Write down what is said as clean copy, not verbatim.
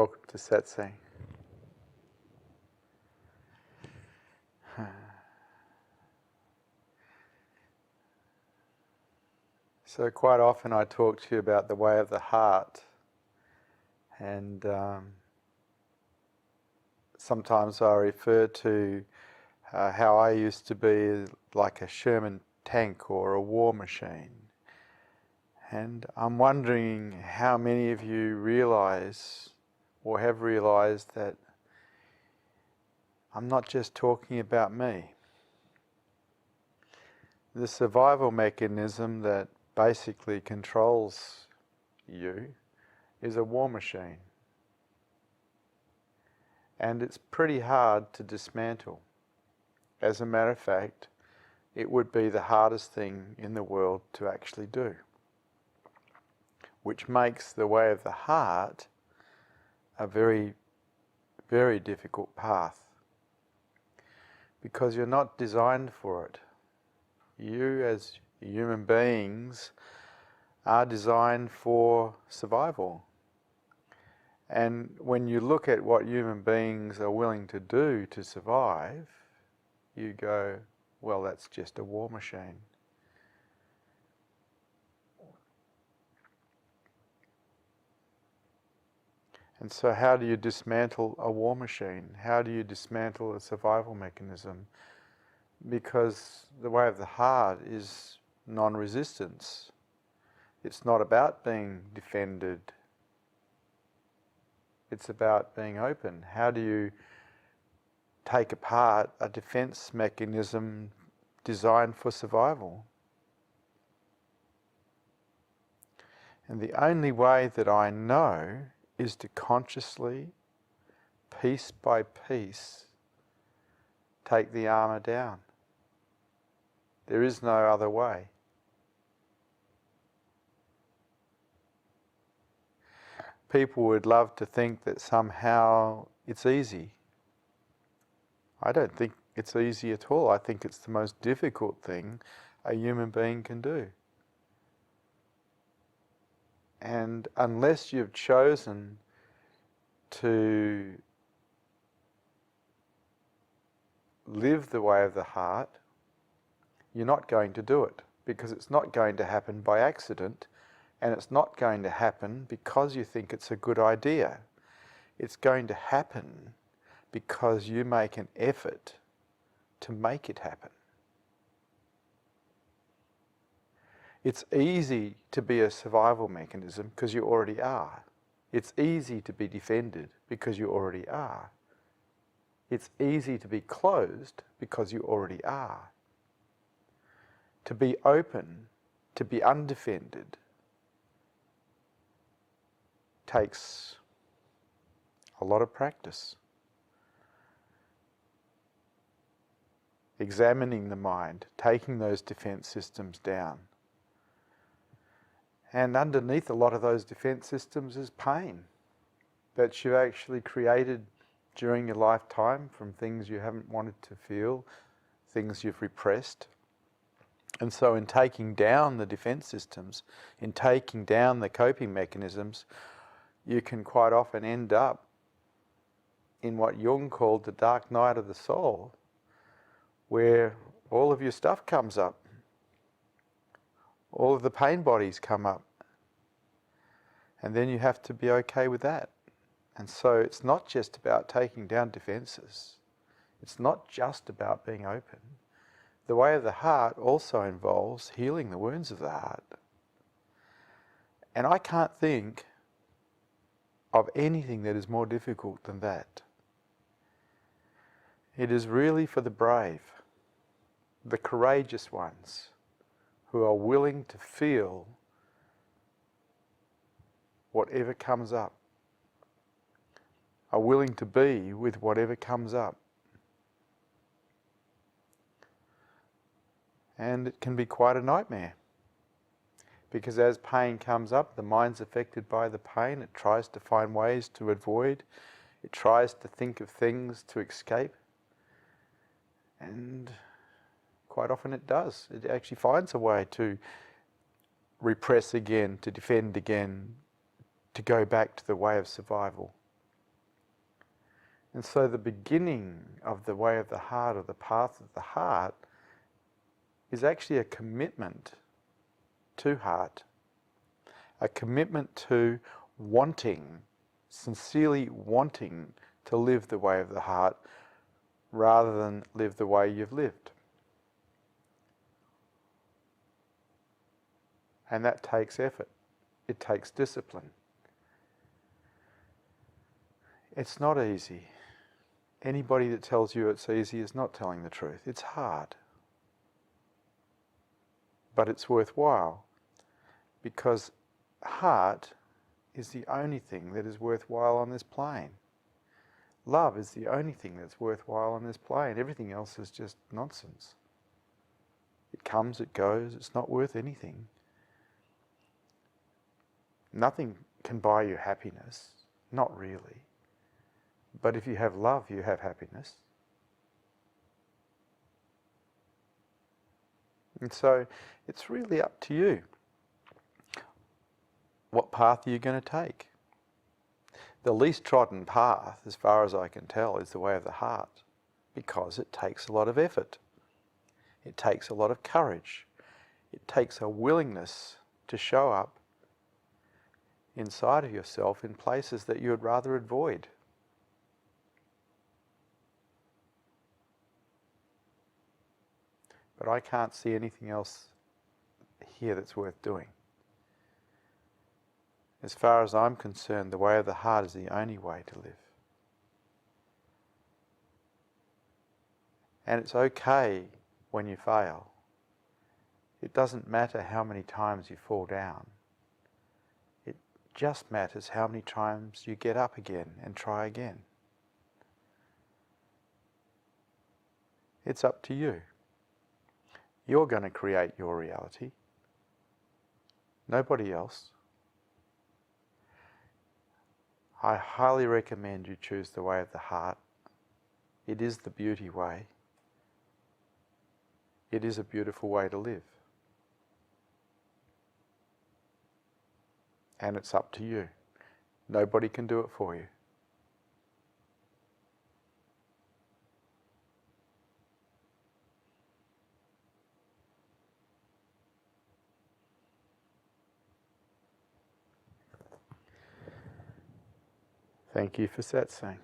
welcome to satsang. So quite often I talk to you about the way of the heart, and sometimes I refer to how I used to be like a Sherman tank or a war machine. And I'm wondering how many of you realize or have realized that I'm not just talking about me. The survival mechanism that basically controls you is a war machine. And it's pretty hard to dismantle. As a matter of fact, it would be the hardest thing in the world to actually do. Which makes the way of the heart a very, very difficult path. Because you're not designed for it. You as human beings are designed for survival. And when you look at what human beings are willing to do to survive, you go, well, that's just a war machine. And so how do you dismantle a war machine? How do you dismantle a survival mechanism? Because the way of the heart is non-resistance. It's not about being defended. It's about being open. How do you take apart a defense mechanism designed for survival? And the only way that I know is to consciously, piece by piece, take the armour down. There is no other way. People would love to think that somehow it's easy. I don't think it's easy at all. I think it's the most difficult thing a human being can do. And unless you've chosen to live the way of the heart, you're not going to do it, because it's not going to happen by accident, and it's not going to happen because you think it's a good idea. It's going to happen because you make an effort to make it happen. It's easy to be a survival mechanism because you already are. It's easy to be defended because you already are. It's easy to be closed because you already are. To be open, to be undefended, takes a lot of practice. Examining the mind, taking those defense systems down. And underneath a lot of those defense systems is pain that you've actually created during your lifetime from things you haven't wanted to feel, things you've repressed. And so in taking down the defense systems, in taking down the coping mechanisms, you can quite often end up in what Jung called the dark night of the soul, where all of your stuff comes up. All of the pain bodies come up. And then you have to be okay with that. And so it's not just about taking down defenses. It's not just about being open. The way of the heart also involves healing the wounds of the heart. And I can't think of anything that is more difficult than that. It is really for the brave, the courageous ones, who are willing to feel whatever comes up, are willing to be with whatever comes up. And it can be quite a nightmare, because as pain comes up, the mind's affected by the pain. It tries to find ways to avoid. It tries to think of things to escape. And quite often it does. It actually finds a way to repress again, to defend again, to go back to the way of survival. And so the beginning of the way of the heart, or the path of the heart, is actually a commitment to heart, a commitment to wanting, sincerely wanting to live the way of the heart rather than live the way you've lived. And that takes effort. It takes discipline. It's not easy. Anybody that tells you it's easy is not telling the truth. It's hard. But it's worthwhile, because heart is the only thing that is worthwhile on this plane. Love is the only thing that's worthwhile on this plane. Everything else is just nonsense. It comes, it goes, it's not worth anything. Nothing can buy you happiness, not really. But if you have love, you have happiness. And so it's really up to you. What path are you going to take? The least trodden path, as far as I can tell, is the way of the heart, because it takes a lot of effort. It takes a lot of courage. It takes a willingness to show up inside of yourself in places that you would rather avoid. But I can't see anything else here that's worth doing. As far as I'm concerned, the way of the heart is the only way to live. And it's okay when you fail. It doesn't matter how many times you fall down. It just matters how many times you get up again and try again. It's up to you. You're going to create your reality. Nobody else. I highly recommend you choose the way of the heart. It is the beauty way. It is a beautiful way to live. And it's up to you. Nobody can do it for you. Thank you for satsang.